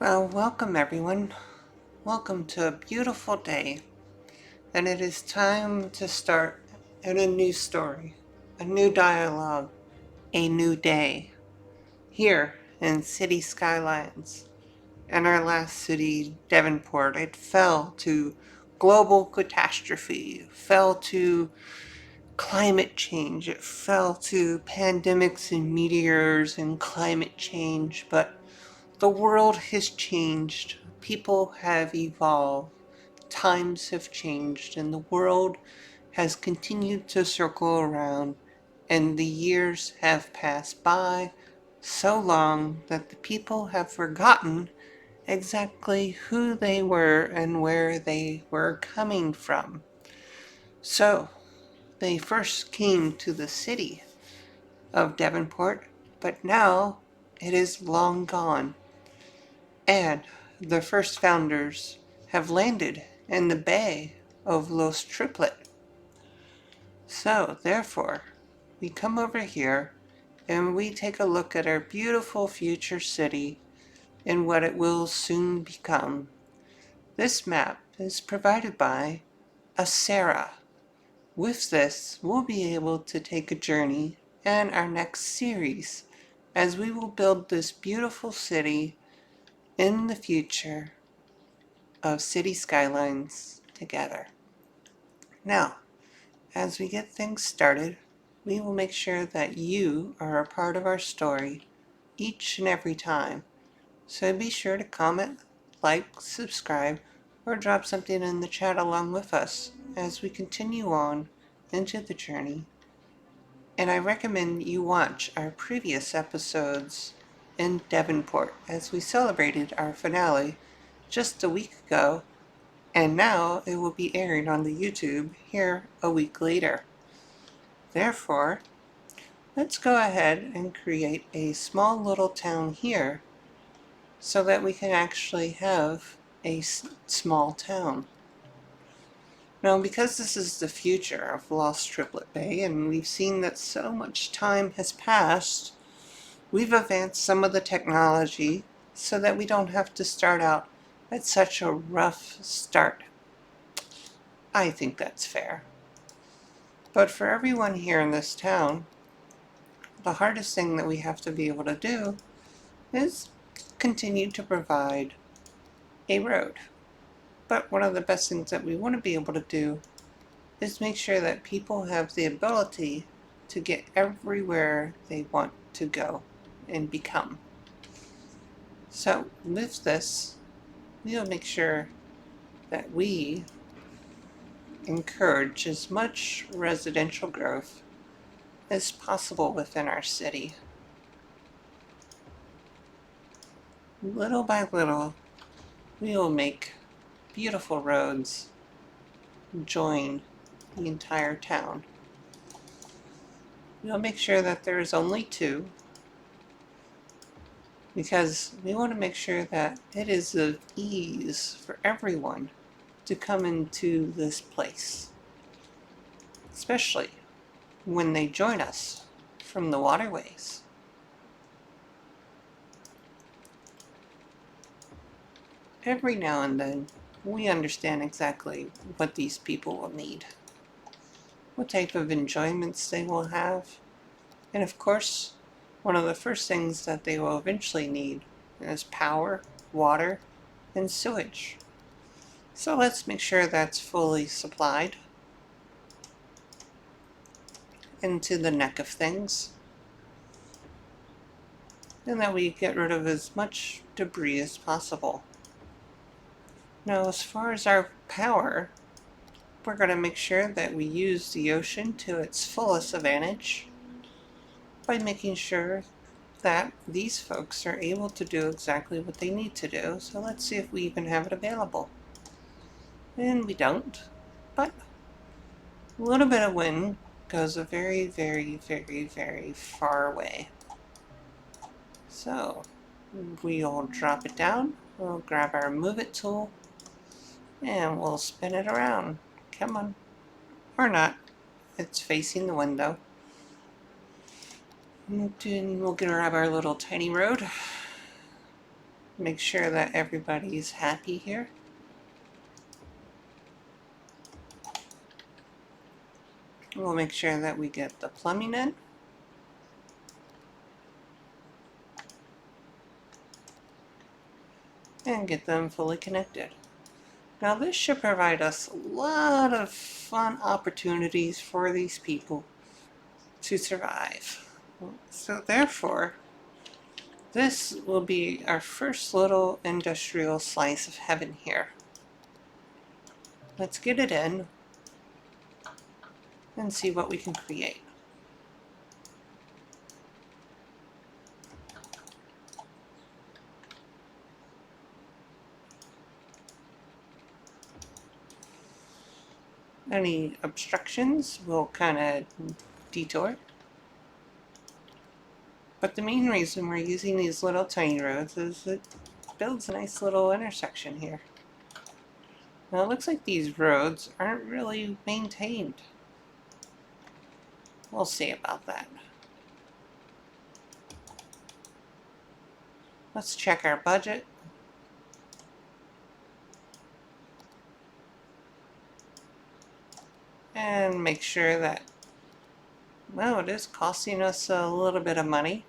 Well, welcome everyone. Welcome to a beautiful day. And it is time to start a new story, a new dialogue, a new day. Here in City Skylines. In our last city, Devonport, it fell to global catastrophe, fell to climate change, it fell to pandemics and meteors and climate change, but the world has changed. People have evolved. Times have changed, and the world has continued to circle around, and the years have passed by so long that the people have forgotten exactly who they were and where they were coming from. So, they first came to the city of Devonport, but now it is long gone. And the first founders have landed in the bay of Los Triplet. So, therefore, we come over here and we take a look at our beautiful future city and what it will soon become. This map is provided by Sarah. With this, we'll be able to take a journey in our next series as we will build this beautiful city in the future of City Skylines together. Now, as we get things started, we will make sure that you are a part of our story each and every time. So be sure to comment, like, subscribe, or drop something in the chat along with us as we continue on into the journey. And I recommend you watch our previous episodes in Devonport as we celebrated our finale just a week ago, and now it will be airing on the YouTube here a week later. Therefore, let's go ahead and create a small little town here so that we can actually have a small town. Now, because this is the future of Los Triplet Bay, and we've seen that so much time has passed, we've advanced some of the technology so that we don't have to start out at such a rough start. I think that's fair. But for everyone here in this town, the hardest thing that we have to be able to do is continue to provide a road. But one of the best things that we want to be able to do is make sure that people have the ability to get everywhere they want to go and become. So with this, we'll make sure that we encourage as much residential growth as possible within our city. Little by little, we will make beautiful roads join the entire town. We'll make sure that there is only two, because we want to make sure that it is of ease for everyone to come into this place, especially when they join us from the waterways. Every now and then, we understand exactly what these people will need, what type of enjoyments they will have, and of course, one of the first things that they will eventually need is power, water, and sewage. So let's make sure that's fully supplied into the neck of things, and that we get rid of as much debris as possible. Now, as far as our power, we're going to make sure that we use the ocean to its fullest advantage by making sure that these folks are able to do exactly what they need to do. So let's see if we even have it available. And we don't, but a little bit of wind goes a very, very, very, very far away. So we'll drop it down, we'll grab our move it tool, and we'll spin it around. Come on. Or not. It's facing the window. And we'll grab our little tiny road. Make sure that everybody's happy here. We'll make sure that we get the plumbing in. And get them fully connected. Now this should provide us a lot of fun opportunities for these people to survive. So therefore, this will be our first little industrial slice of heaven here. Let's get it in and see what we can create. Any obstructions will kind of detour. But the main reason we're using these little tiny roads is it builds a nice little intersection here. Now it looks like these roads aren't really maintained. We'll see about that. Let's check our budget. And make sure that, well, it is costing us a little bit of money.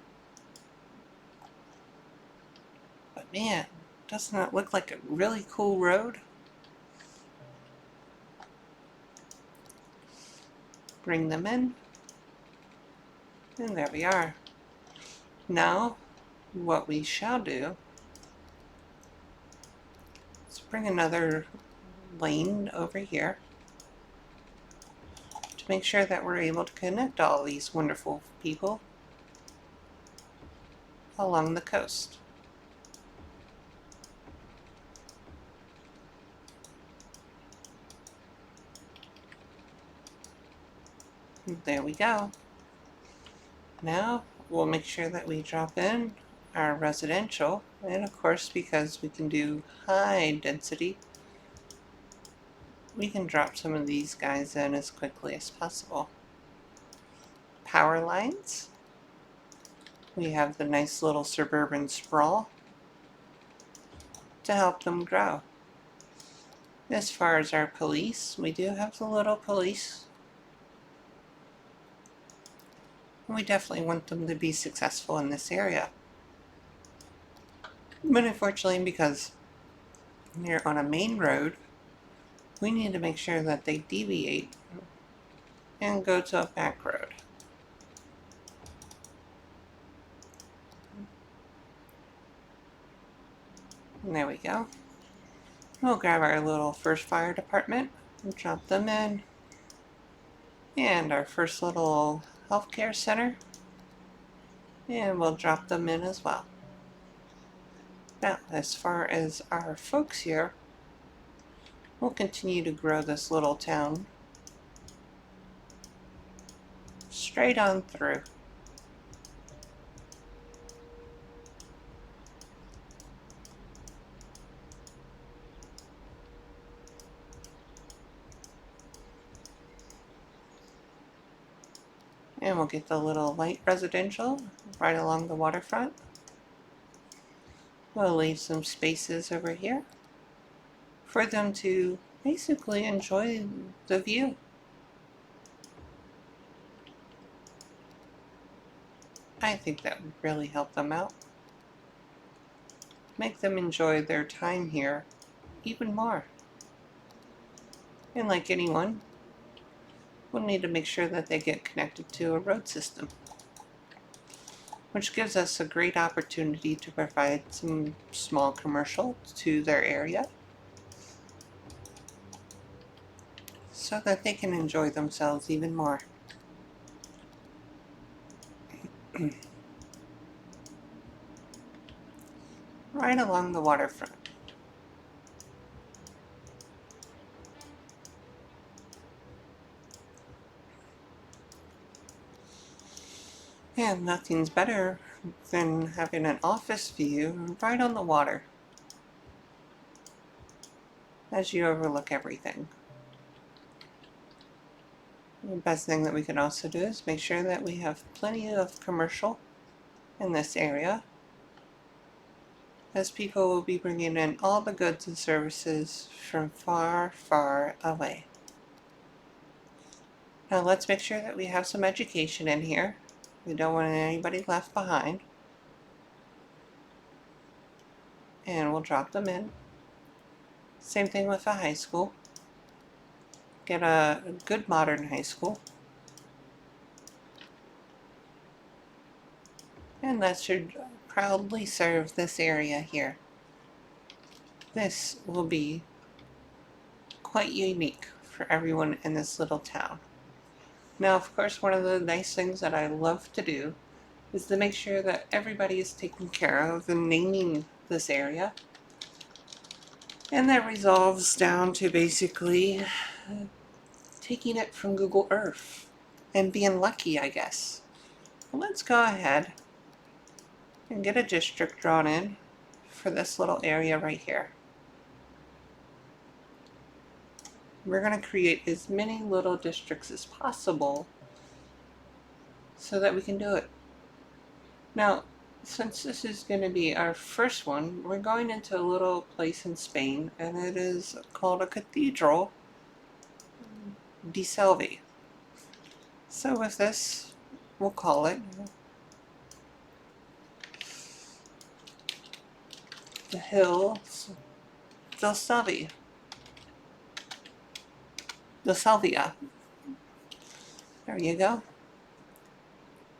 But man, doesn't that look like a really cool road? Bring them in. And there we are. Now, what we shall do is bring another lane over here to make sure that we're able to connect all these wonderful people along the coast. There we go. Now we'll make sure that we drop in our residential, and of course, because we can do high density, we can drop some of these guys in as quickly as possible. Power lines. We have the nice little suburban sprawl to help them grow. As far as our police, we do have the little police. We definitely want them to be successful in this area. But unfortunately, because they're on a main road, we need to make sure that they deviate and go to a back road. And there we go. We'll grab our little first fire department and drop them in. And our first little healthcare center. And we'll drop them in as well. Now, as far as our folks here, we'll continue to grow this little town straight on through. And we'll get the little light residential right along the waterfront. We'll leave some spaces over here for them to basically enjoy the view. I think that would really help them out. Make them enjoy their time here even more. And like anyone, we'll need to make sure that they get connected to a road system, which gives us a great opportunity to provide some small commercial to their area so that they can enjoy themselves even more. Right along the waterfront. And nothing's better than having an office view right on the water as you overlook everything. The best thing that we can also do is make sure that we have plenty of commercial in this area as people will be bringing in all the goods and services from far, far away. Now let's make sure that we have some education in here. We don't want anybody left behind. And we'll drop them in. Same thing with a high school. Get a good modern high school. And that should proudly serve this area here. This will be quite unique for everyone in this little town. Now, of course, one of the nice things that I love to do is to make sure that everybody is taken care of in naming this area. And that resolves down to basically taking it from Google Earth and being lucky, I guess. Well, let's go ahead and get a district drawn in for this little area right here. We're going to create as many little districts as possible so that we can do it. Now, since this is going to be our first one, we're going into a little place in Spain, and it is called a Cathedral de Selvi. So with this, we'll call it the Hills del Selvi. The Salvia. There you go.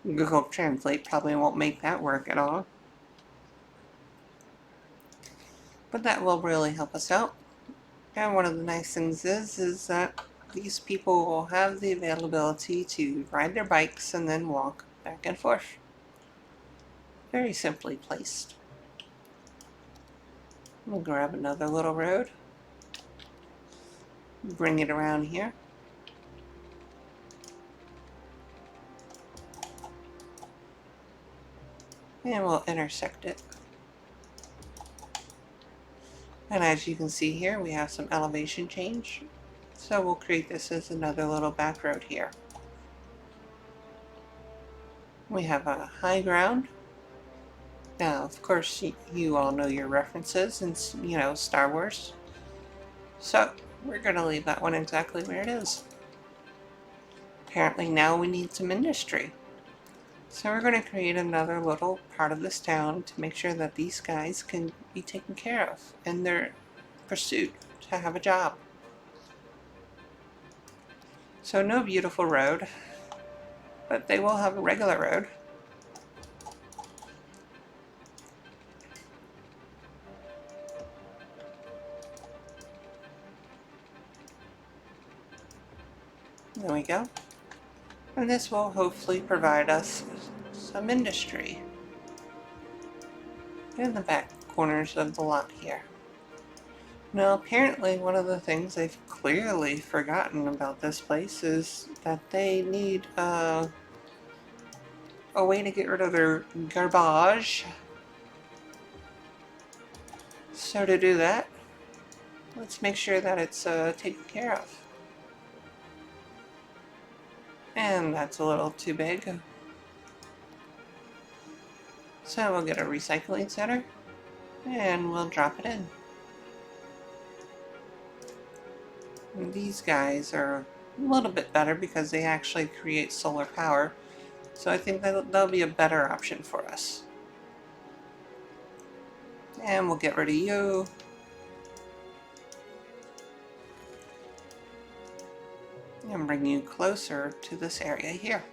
Google Translate probably won't make that work at all. But that will really help us out. And one of the nice things is that these people will have the availability to ride their bikes and then walk back and forth. Very simply placed. We'll grab another little road. Bring it around here. And we'll intersect it. And as you can see here, we have some elevation change. So we'll create this as another little back road here. We have a high ground. Now, of course, you all know your references and, you know, Star Wars. So we're going to leave that one exactly where it is. Apparently now we need some industry. So we're going to create another little part of this town to make sure that these guys can be taken care of in their pursuit to have a job. So no beautiful road, but they will have a regular road. There we go. And this will hopefully provide us some industry in the back corners of the lot here. Now, apparently one of the things they've clearly forgotten about this place is that they need a way to get rid of their garbage. So to do that, let's make sure that it's taken care of. And that's a little too big. So we'll get a recycling center and we'll drop it in. And these guys are a little bit better because they actually create solar power. So I think that'll be a better option for us. And we'll get rid of you. And bring you closer to this area here.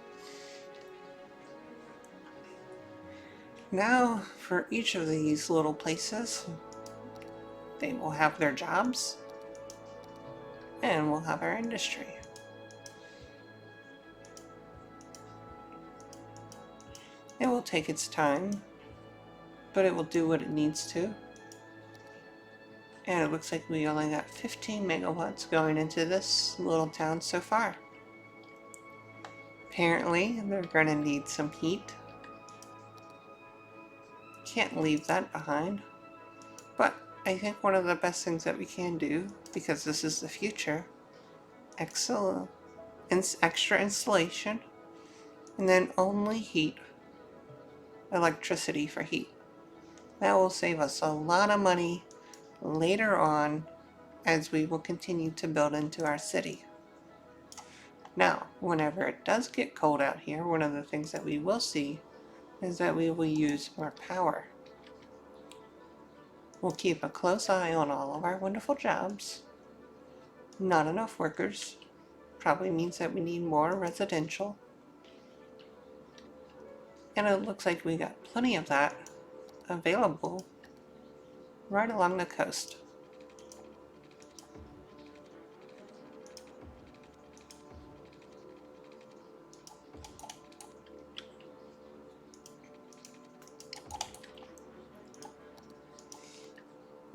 Now, for each of these little places, they will have their jobs, and we'll have our industry. It will take its time, but it will do what it needs to. And it looks like we only got 15 megawatts going into this little town so far. Apparently, they're going to need some heat. Can't leave that behind. But I think one of the best things that we can do, because this is the future, extra insulation, and then only heat, electricity for heat. That will save us a lot of money later on as we will continue to build into our city. Now, whenever it does get cold out here, one of the things that we will see is that we will use more power. We'll keep a close eye on all of our wonderful jobs. Not enough workers probably means that we need more residential. And it looks like we got plenty of that available right along the coast.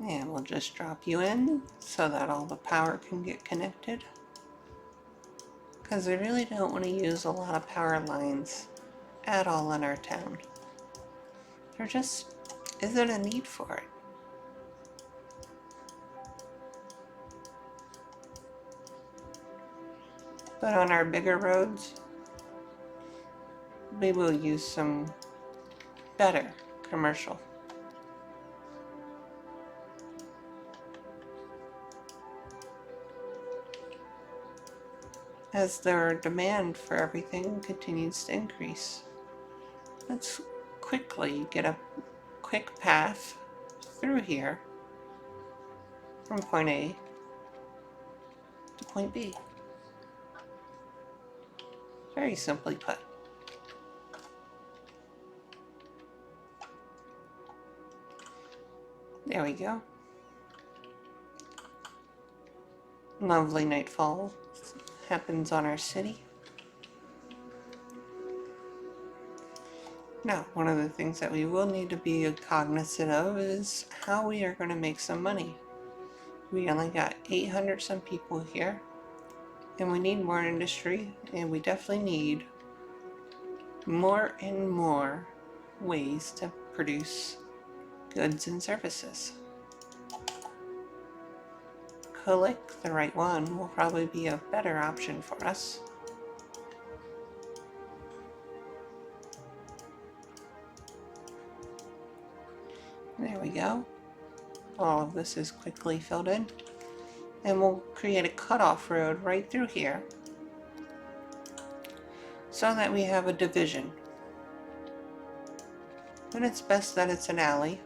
And we'll just drop you in so that all the power can get connected. Because we really don't want to use a lot of power lines at all in our town. There just isn't a need for it. But on our bigger roads, we will use some better commercial. As their demand for everything continues to increase. Let's quickly get a quick path through here from point A to point B. Very simply put. There we go. Lovely nightfall happens on our city. Now, one of the things that we will need to be cognizant of is how we are going to make some money. We only got 800 some people here, and we need more industry, and we definitely need more and more ways to produce goods and services. Click the right one will probably be a better option for us. There we go. All of this is quickly filled in. And we'll create a cutoff road right through here so that we have a division. And it's best that it's an alley.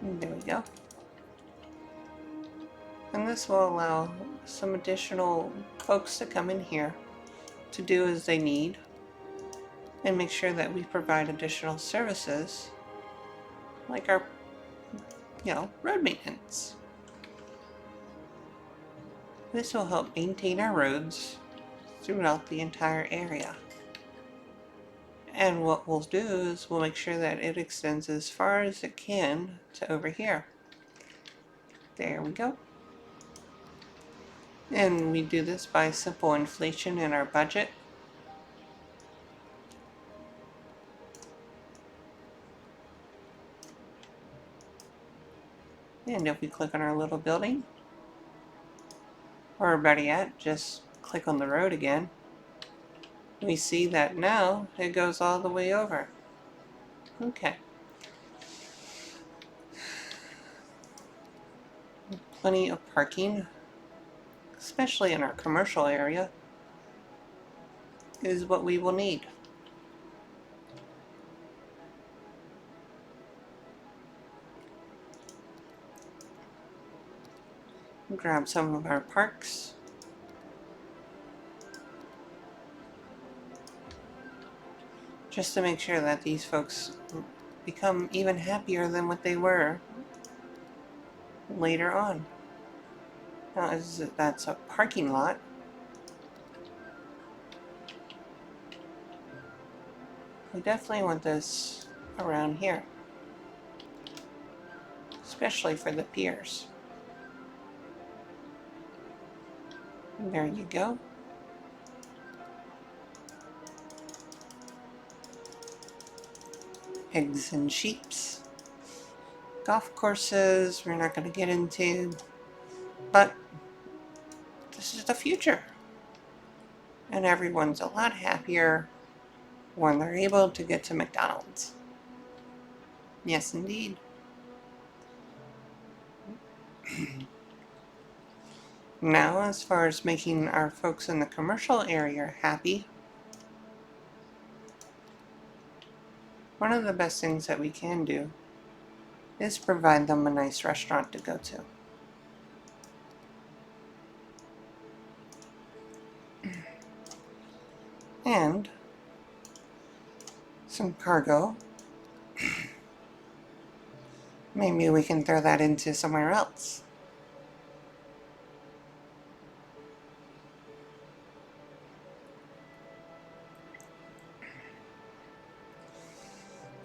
And there we go. And this will allow some additional folks to come in here to do as they need and make sure that we provide additional services like our, road maintenance. This will help maintain our roads throughout the entire area. And what we'll do is we'll make sure that it extends as far as it can to over here. There we go. And we do this by simple inflation in our budget. And if we click on our little building, or better yet, just click on the road again, we see that now it goes all the way over. Okay. Plenty of parking, especially in our commercial area, is what we will need. Grab some of our parks. Just to make sure that these folks become even happier than what they were later on. Now, that's a parking lot. We definitely want this around here, especially for the piers. There you go. Pigs and sheeps. Golf courses, we're not going to get into. But this is the future. And everyone's a lot happier when they're able to get to McDonald's. Yes, indeed. Now, as far as making our folks in the commercial area happy, one of the best things that we can do is provide them a nice restaurant to go to. And some cargo. Maybe we can throw that into somewhere else.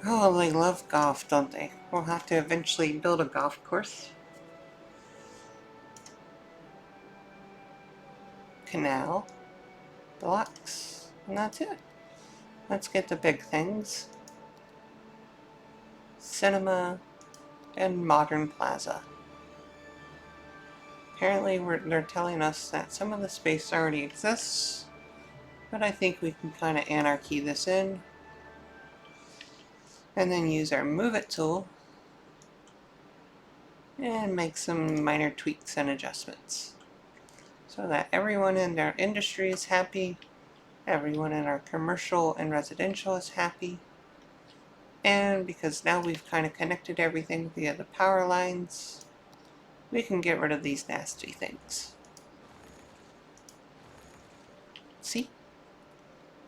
Oh, they love golf, don't they? We'll have to eventually build a golf course. Canal. Blocks. And that's it. Let's get the big things. Cinema and modern plaza. Apparently they're telling us that some of the space already exists, but I think we can kind of anarchy this in and then use our move it tool and make some minor tweaks and adjustments so that everyone in their industry is happy, everyone in our commercial and residential is happy, and because now we've kind of connected everything via the power lines, we can get rid of these nasty things. See?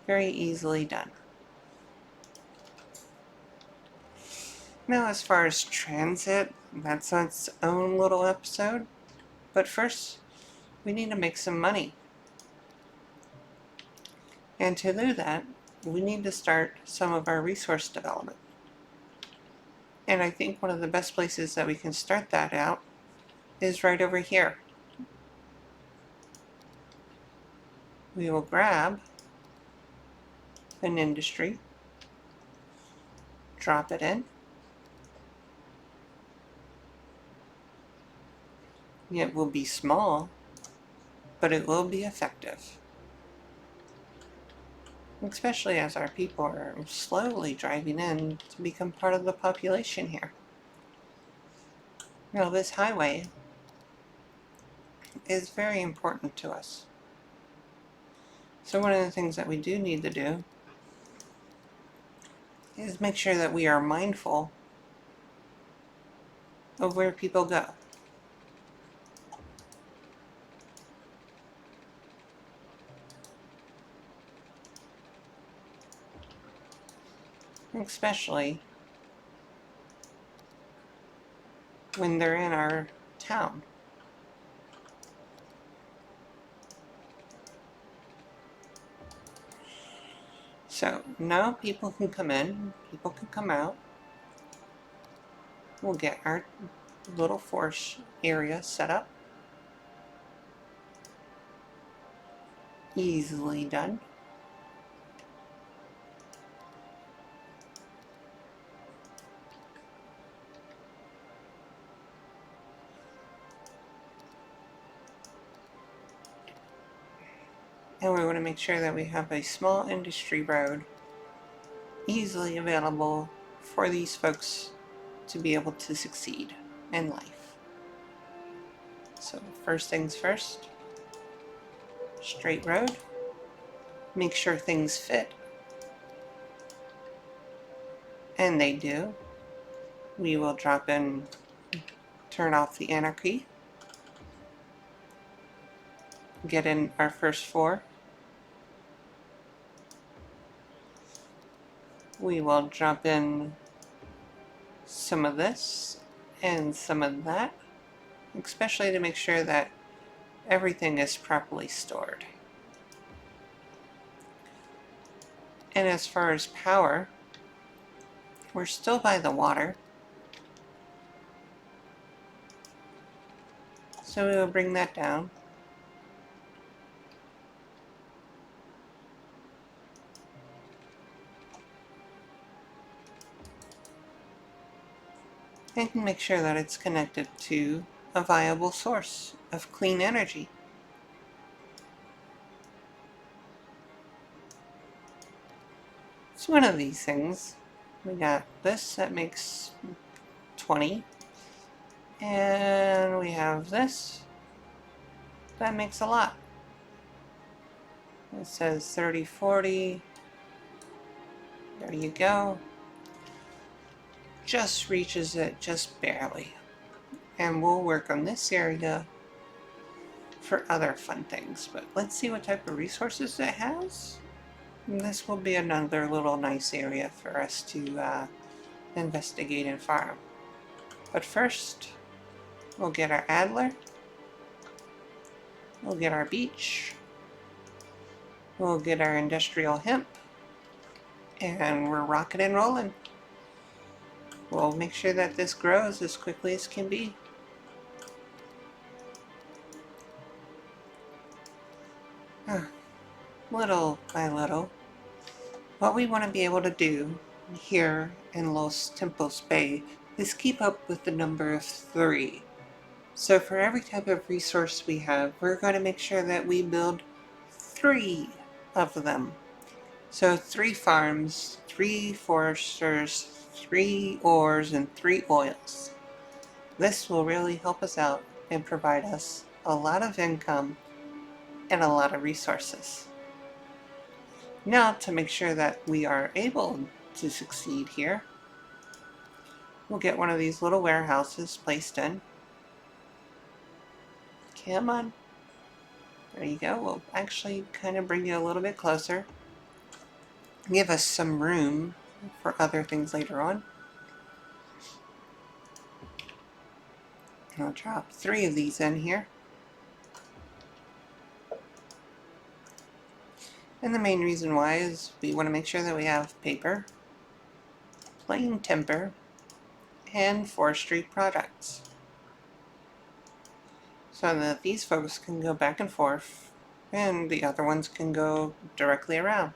Very easily done. Now, as far as transit, that's its own little episode. But first, we need to make some money. And to do that, we need to start some of our resource development. And I think one of the best places that we can start that out is right over here. We will grab an industry, drop it in. It will be small, but it will be effective. Especially as our people are slowly driving in to become part of the population here. Now, this highway is very important to us. So one of the things that we do need to do is make sure that we are mindful of where people go. Especially when they're in our town. So now people can come in, people can come out. We'll get our little force area set up. Easily done. And we want to make sure that we have a small industry road easily available for these folks to be able to succeed in life. So first things first, straight road, make sure things fit, and they do. We will drop in, turn off the anarchy, get in our first 4. We will drop in some of this and some of that, especially to make sure that everything is properly stored. And as far as power, we're still by the water, so we will bring that down. And make sure that it's connected to a viable source of clean energy. It's one of these things. We got this that makes 20. And we have this that makes a lot. It says 30, 40. There you go. Just reaches it just barely. And we'll work on this area for other fun things. But let's see what type of resources it has. And this will be another little nice area for us to investigate and farm. But first, we'll get our Adler. We'll get our beech. We'll get our industrial hemp. And we're rocking and rolling. We'll make sure that this grows as quickly as can be. Little by little, what we want to be able to do here in Los Triplet Bay is keep up with the number of 3. So for every type of resource we have, we're going to make sure that we build 3 of them. So 3 farms, 3 foresters, 3 ores, and 3 oils. This will really help us out and provide us a lot of income and a lot of resources. Now, to make sure that we are able to succeed here, we'll get one of these little warehouses placed in. Come on. There you go. We'll actually kind of bring you a little bit closer. Give us some room for other things later on. I'll drop 3 of these in here. And the main reason why is we want to make sure that we have paper, plain timber, and forestry products. So that these folks can go back and forth and the other ones can go directly around.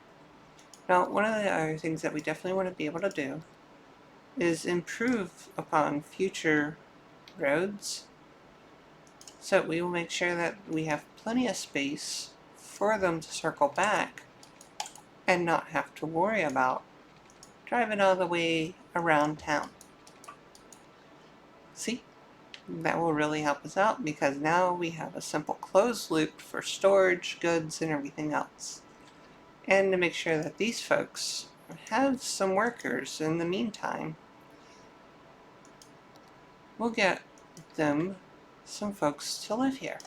Now, one of the other things that we definitely want to be able to do is improve upon future roads. So we will make sure that we have plenty of space for them to circle back and not have to worry about driving all the way around town. See? That will really help us out because now we have a simple closed loop for storage, goods, and everything else. And to make sure that these folks have some workers in the meantime, we'll get them some folks to live here.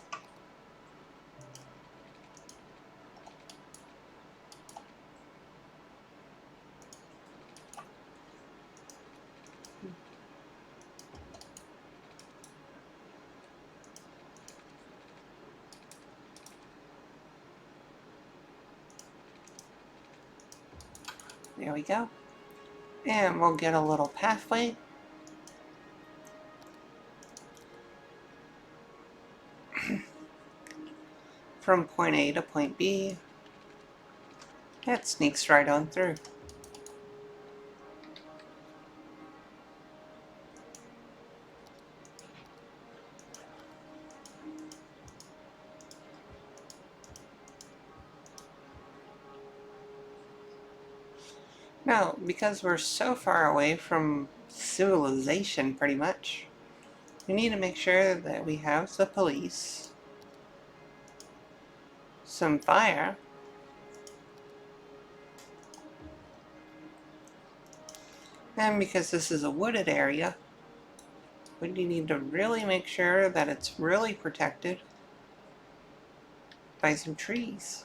There we go. And we'll get a little pathway. From point A to point B. That sneaks right on through. Now, because we're so far away from civilization pretty much, we need to make sure that we have the police, some fire, and because this is a wooded area, we need to really make sure that it's really protected by some trees.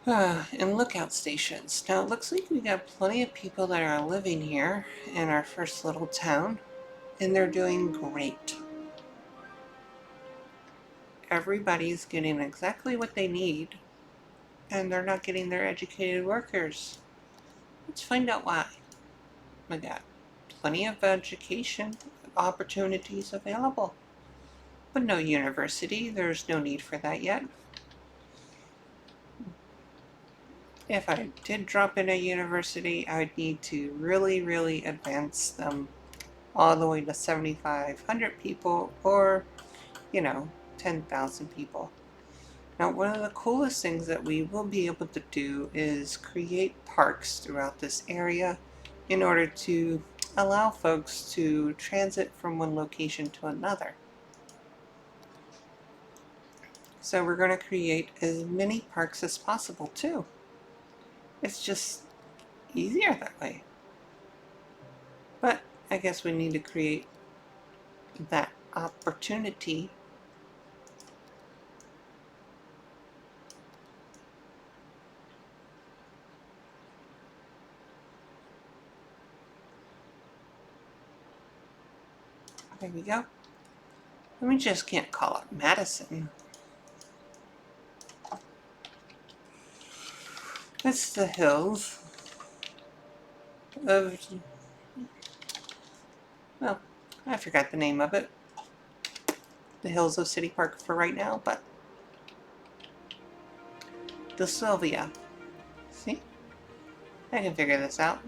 And lookout stations. Now it looks like we got plenty of people that are living here in our first little town, and they're doing great. Everybody's getting exactly what they need, and they're not getting their educated workers. Let's find out why. We got plenty of education opportunities available, but no university. There's no need for that yet. If I did drop in a university, I would need to really, really advance them all the way to 7,500 people, or, 10,000 people. Now, one of the coolest things that we will be able to do is create parks throughout this area in order to allow folks to transit from one location to another. So we're going to create as many parks as possible too. It's just easier that way. But I guess we need to create that opportunity. There we go. And we just can't call it Madison. It's the hills of, well, I forgot the name of it. The hills of City Park for right now, but the Sylvia. See? I can figure this out.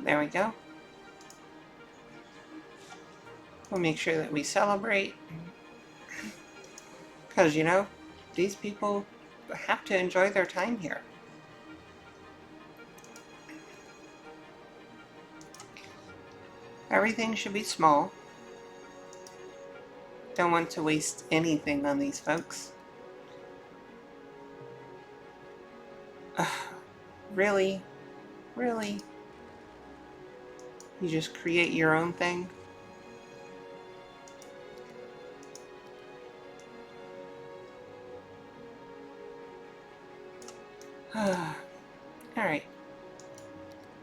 There we go. We'll make sure that we celebrate. Because, these people have to enjoy their time here. Everything should be small. Don't want to waste anything on these folks. Really? Really? You just create your own thing? Alright.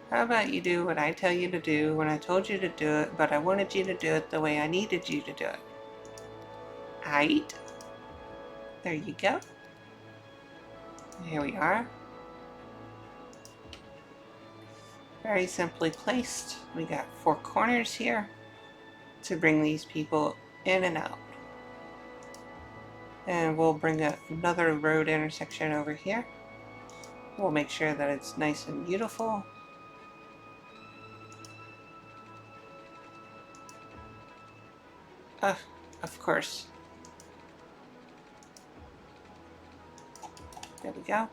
How about you do what I tell you to do when I told you to do it, but I wanted you to do it the way I needed you to do it? Aight? There you go. Here we are. Very simply placed. We got 4 corners here to bring these people in and out. And we'll bring another road intersection over here. We'll make sure that it's nice and beautiful. Of course. There we go.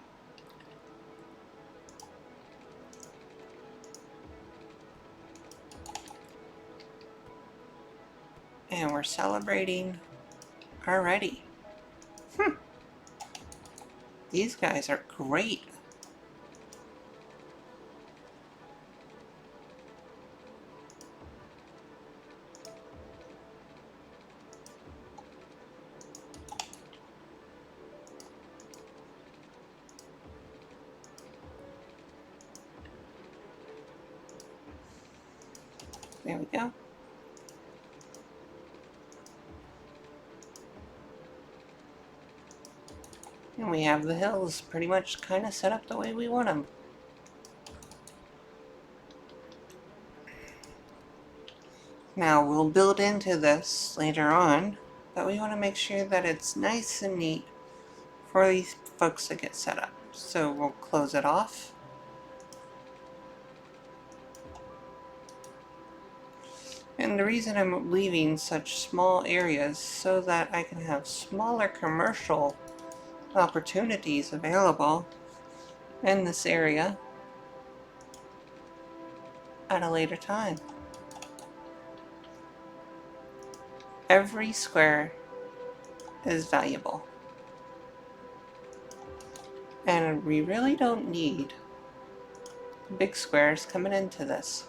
And we're celebrating already. These guys are great. There we go. And we have the hills pretty much kind of set up the way we want them. Now we'll build into this later on, but we want to make sure that it's nice and neat for these folks to get set up. So we'll close it off. And the reason I'm leaving such small areas so that I can have smaller commercial opportunities available in this area at a later time. Every square is valuable. And we really don't need big squares coming into this.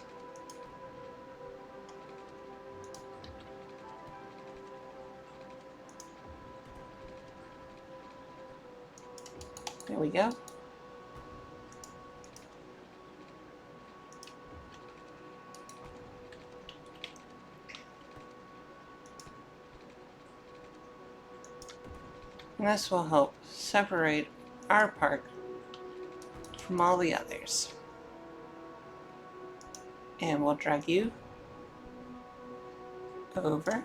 There we go. And this will help separate our park from all the others. And we'll drag you over,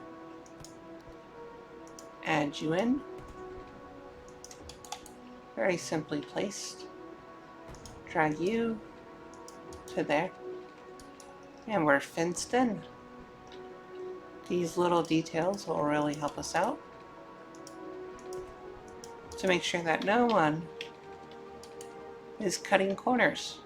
add you in, Very simply placed. Drag you to there. And we're fenced in. These little details will really help us out to make sure that no one is cutting corners.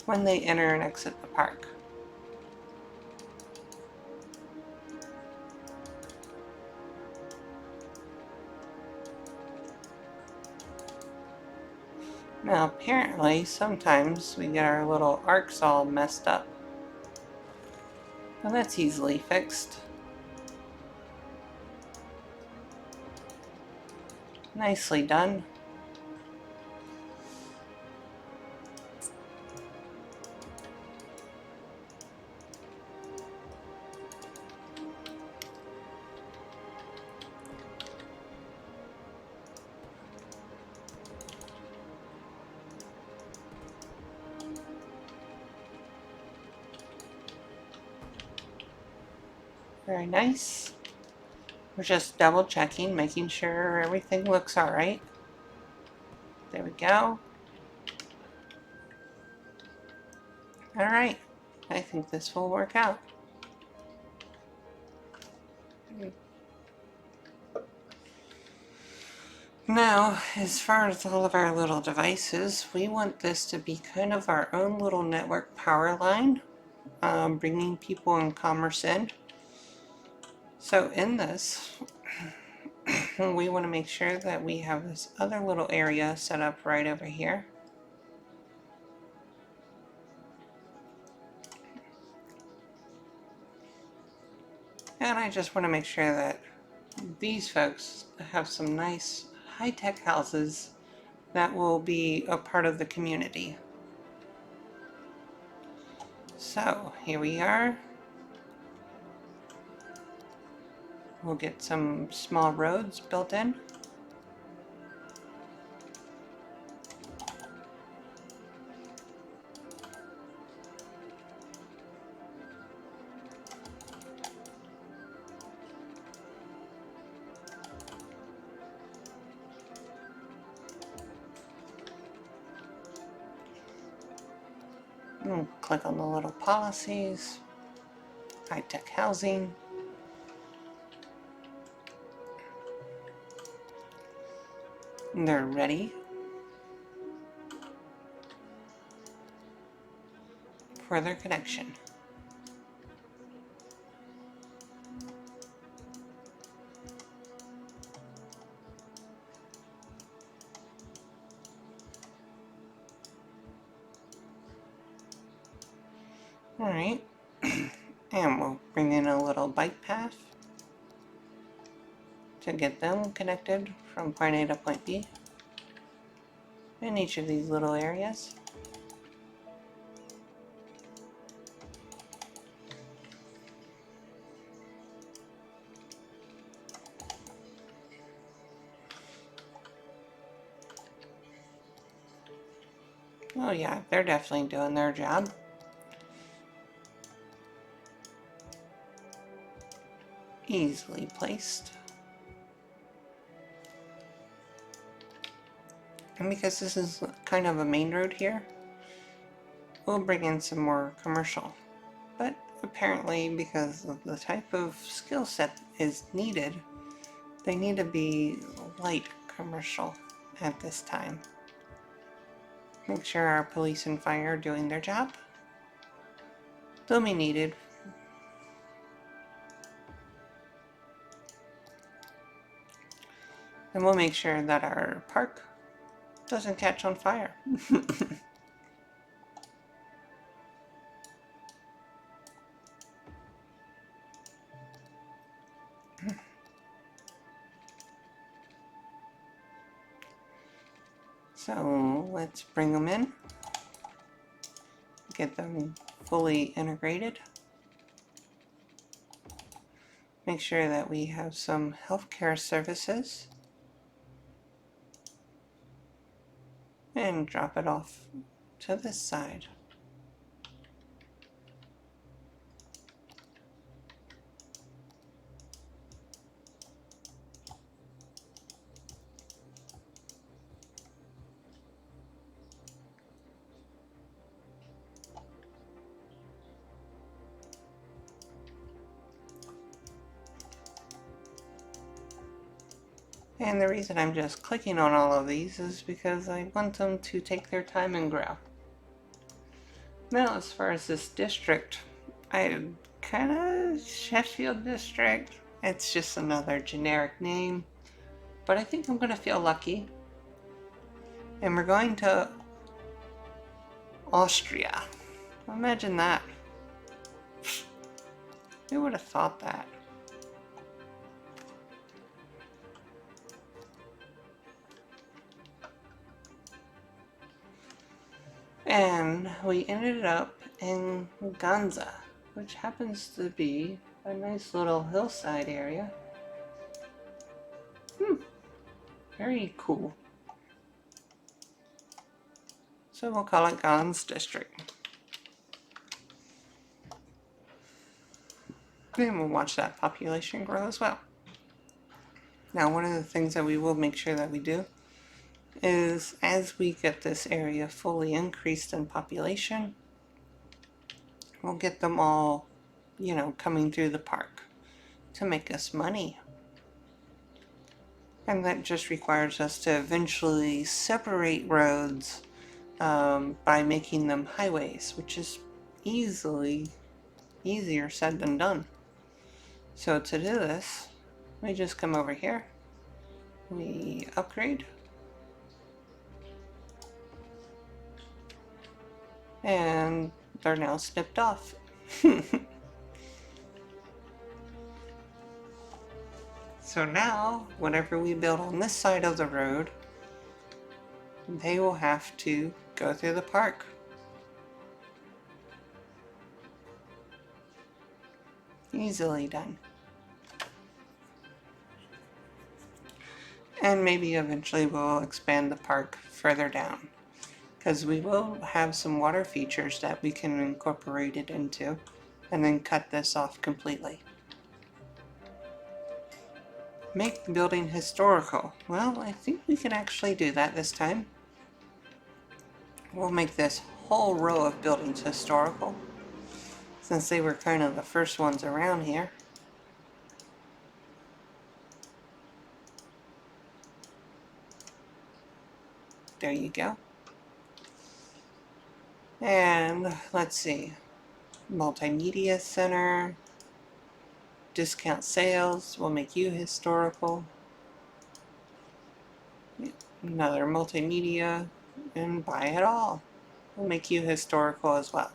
When they enter and exit the park. Now apparently sometimes we get our little arcs all messed up. Well, that's easily fixed. Nicely done. Very nice. We're just double checking, making sure everything looks alright. There we go. Alright, I think this will work out. Now, as far as all of our little devices, we want this to be kind of our own little network power line, bringing people and commerce in. So in this, we want to make sure that we have this other little area set up right over here. And I just want to make sure that these folks have some nice high-tech houses that will be a part of the community. So here we are. We'll get some small roads built in. We'll click on the little policies, high-tech housing. And they're ready for their connection. Alright, and we'll bring in a little bike path to get them connected from point A to point B in each of these little areas. Oh yeah, they're definitely doing their job. Easily placed. And because this is kind of a main road here, we'll bring in some more commercial. But apparently, because of the type of skill set is needed, they need to be light commercial at this time. Make sure our police and fire are doing their job. They'll be needed. And we'll make sure that our park doesn't catch on fire. So let's bring them in, get them fully integrated. Make sure that we have some healthcare services and drop it off to this side. And the reason I'm just clicking on all of these is because I want them to take their time and grow. Now, as far as this district, I kind of Sheffield district. It's just another generic name, but I think I'm going to feel lucky. And we're going to Austria. Imagine that. Who would have thought that? And we ended up in Ganza, which happens to be a nice little hillside area. Very cool. So we'll call it Gans District. And we'll watch that population grow as well. Now, one of the things that we will make sure that we do is as we get this area fully increased in population, we'll get them all, coming through the park to make us money. And that just requires us to eventually separate roads by making them highways, which is easier said than done. So to do this, we just come over here, we upgrade, and they're now snipped off. So now, whatever we build on this side of the road, they will have to go through the park. Easily done. And maybe eventually we'll expand the park further down, because we will have some water features that we can incorporate it into, and then cut this off completely. Make the building historical. Well, I think we can actually do that this time. We'll make this whole row of buildings historical, since they were kind of the first ones around here. There you go. And let's see. Multimedia Center. Discount sales. We'll make you historical. Another multimedia. And buy it all. We'll make you historical as well.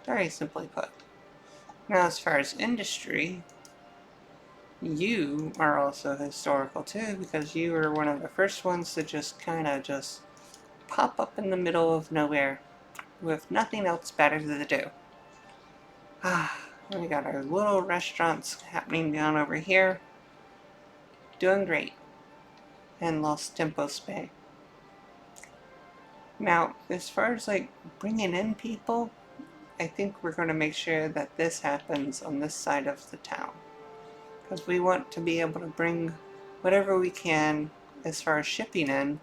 Very simply put. Now, as far as industry, you are also historical too, because you were one of the first ones to just kind of just pop up in the middle of nowhere with nothing else better to do. We got our little restaurants happening down over here. Doing great. And Los Triplet Bay. Now, as far as like bringing in people, I think we're going to make sure that this happens on this side of the town, because we want to be able to bring whatever we can as far as shipping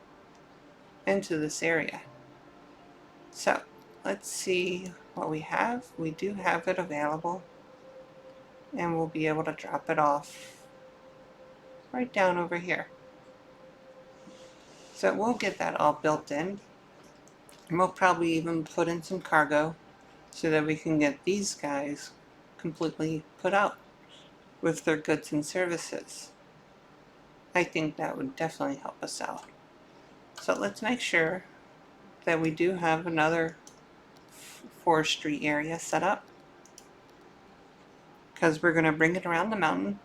into this area. So let's see what we have. We do have it available, and we'll be able to drop it off right down over here. So we'll get that all built in, and we'll probably even put in some cargo so that we can get these guys completely put out with their goods and services. I think that would definitely help us out. So let's make sure that we do have another forestry area set up, because we're going to bring it around the mountain.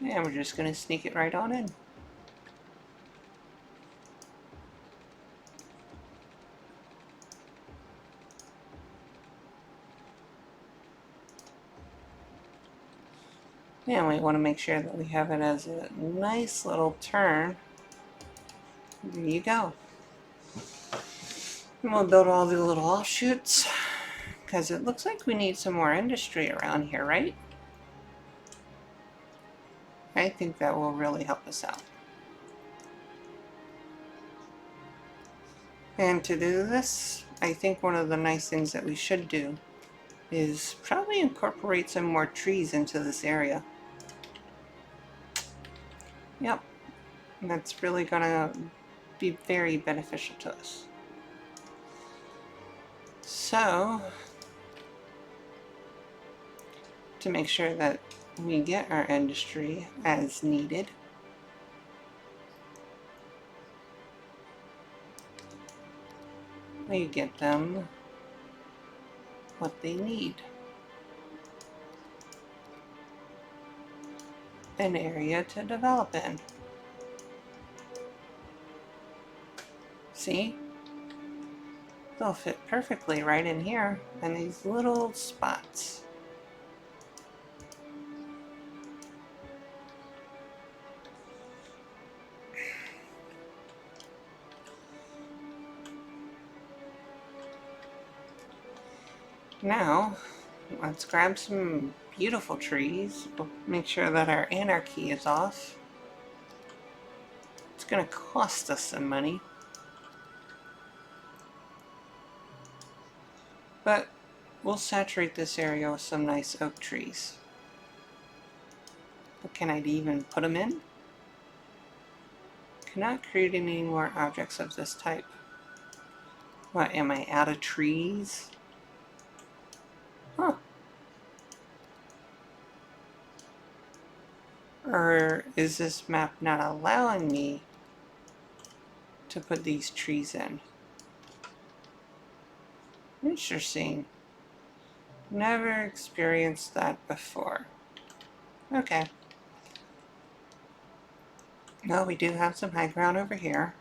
And we're just going to sneak it right on in. And we want to make sure that we have it as a nice little turn. There you go. And we'll build all the little offshoots, because it looks like we need some more industry around here, right? I think that will really help us out. And to do this, I think one of the nice things that we should do is probably incorporate some more trees into this area. Yep, that's really gonna be very beneficial to us. So, to make sure that we get our industry as needed, we get them what they need. An area to develop in. See? They'll fit perfectly right in here in these little spots. Now, let's grab some beautiful trees. We'll make sure that our anarchy is off. It's going to cost us some money. But we'll saturate this area with some nice oak trees. But can I even put them in? Cannot create any more objects of this type. What, am I out of trees? Huh. Or is this map not allowing me to put these trees in? Interesting. Never experienced that before. Okay. Well, we do have some high ground over here.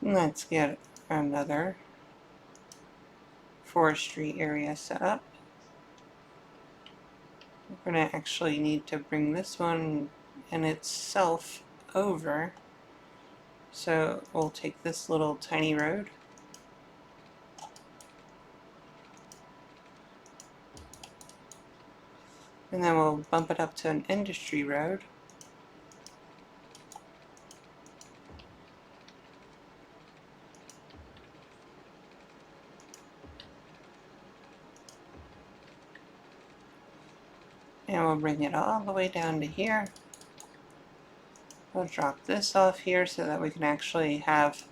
Let's get another forestry area set up. We're going to actually need to bring this one in itself over. So we'll take this little tiny road. And then we'll bump it up to an industry road. And we'll bring it all the way down to here. We'll drop this off here so that we can actually have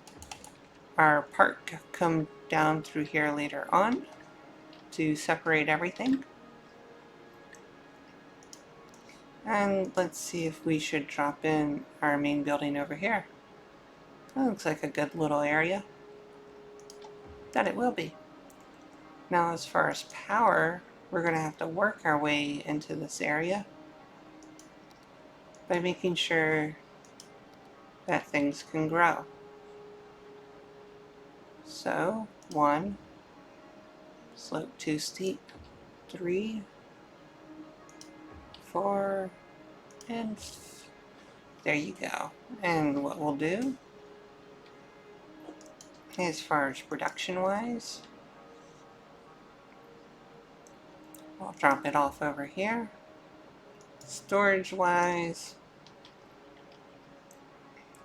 our park come down through here later on to separate everything. And let's see if we should drop in our main building over here. That looks like a good little area. That it will be. Now as far as power, we're going to have to work our way into this area by making sure that things can grow. So, 1, slope too steep, 3, 4, and there you go. And what we'll do, as far as production wise, I'll drop it off over here. Storage wise,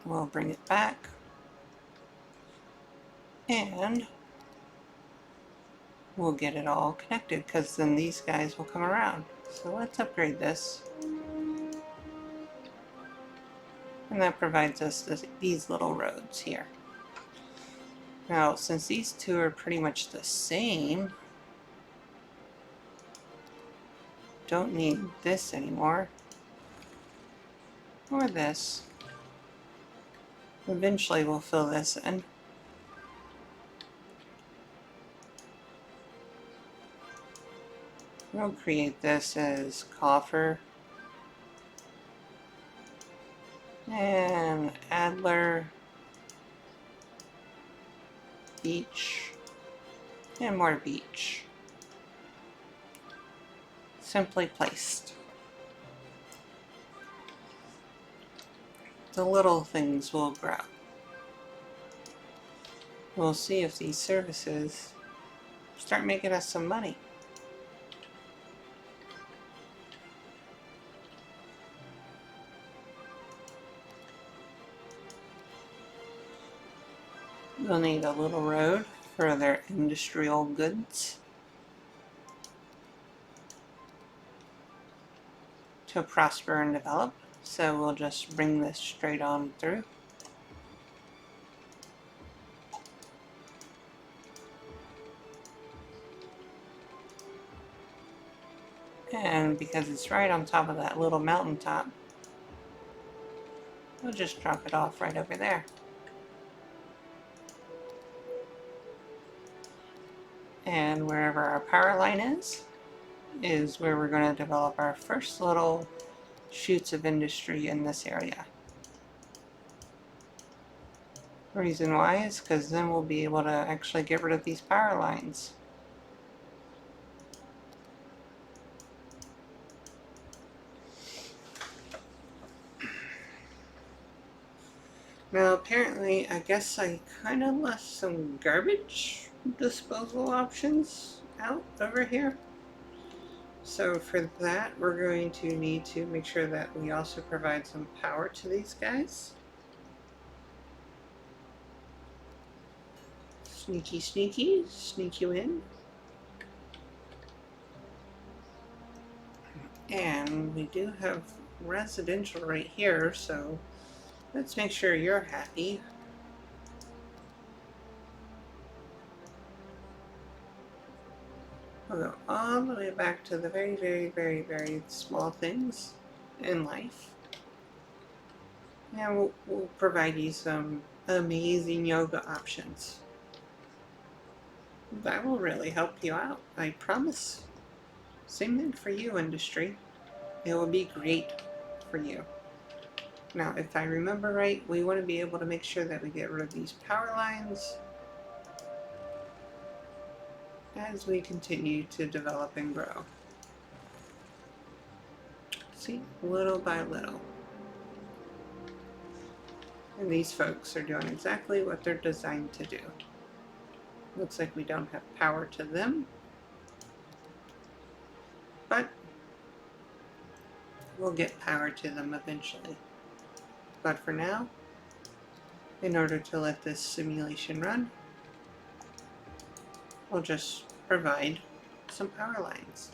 we'll bring it back. And we'll get it all connected because then these guys will come around. So let's upgrade this. And that provides us these little roads here. Now, since these two are pretty much the same, don't need this anymore. Or this. Eventually we'll fill this in. We'll create this as coffer. And Adler. Beach. And more beach. Simply placed. The little things will grow. We'll see if these services start making us some money. We'll need a little road for their industrial goods to prosper and develop. So we'll just bring this straight on through. And because it's right on top of that little mountaintop, we'll just drop it off right over there. And wherever our power line is where we're going to develop our first little shoots of industry in this area. The reason why is because then we'll be able to actually get rid of these power lines. Now apparently, I guess I kind of left some garbage disposal options out over here. So for that, we're going to need to make sure that we also provide some power to these guys. Sneaky, sneaky, sneak you in. And we do have residential right here, so let's make sure you're happy. We'll go all the way back to the very, very, very, very small things in life. And we'll provide you some amazing yoga options. That will really help you out, I promise. Same thing for you, industry. It will be great for you. Now, if I remember right, we want to be able to make sure that we get rid of these power lines as we continue to develop and grow. See, little by little. And these folks are doing exactly what they're designed to do. Looks like we don't have power to them, but we'll get power to them eventually. But for now, in order to let this simulation run, we'll just provide some power lines.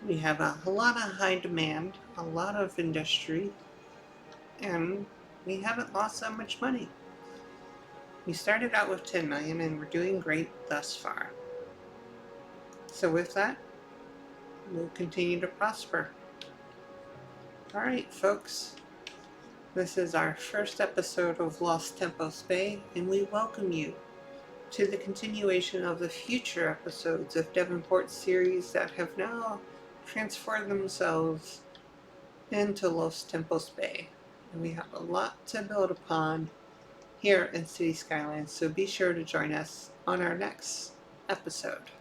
We have a lot of high demand, a lot of industry, and we haven't lost that much money. We started out with 10 million and we're doing great thus far. So with that, we'll continue to prosper. Alright folks, this is our first episode of Los Triplet Bay, and we welcome you to the continuation of the future episodes of Devonport series that have now transformed themselves into Los Triplet Bay. And we have a lot to build upon here in City Skylines, so be sure to join us on our next episode.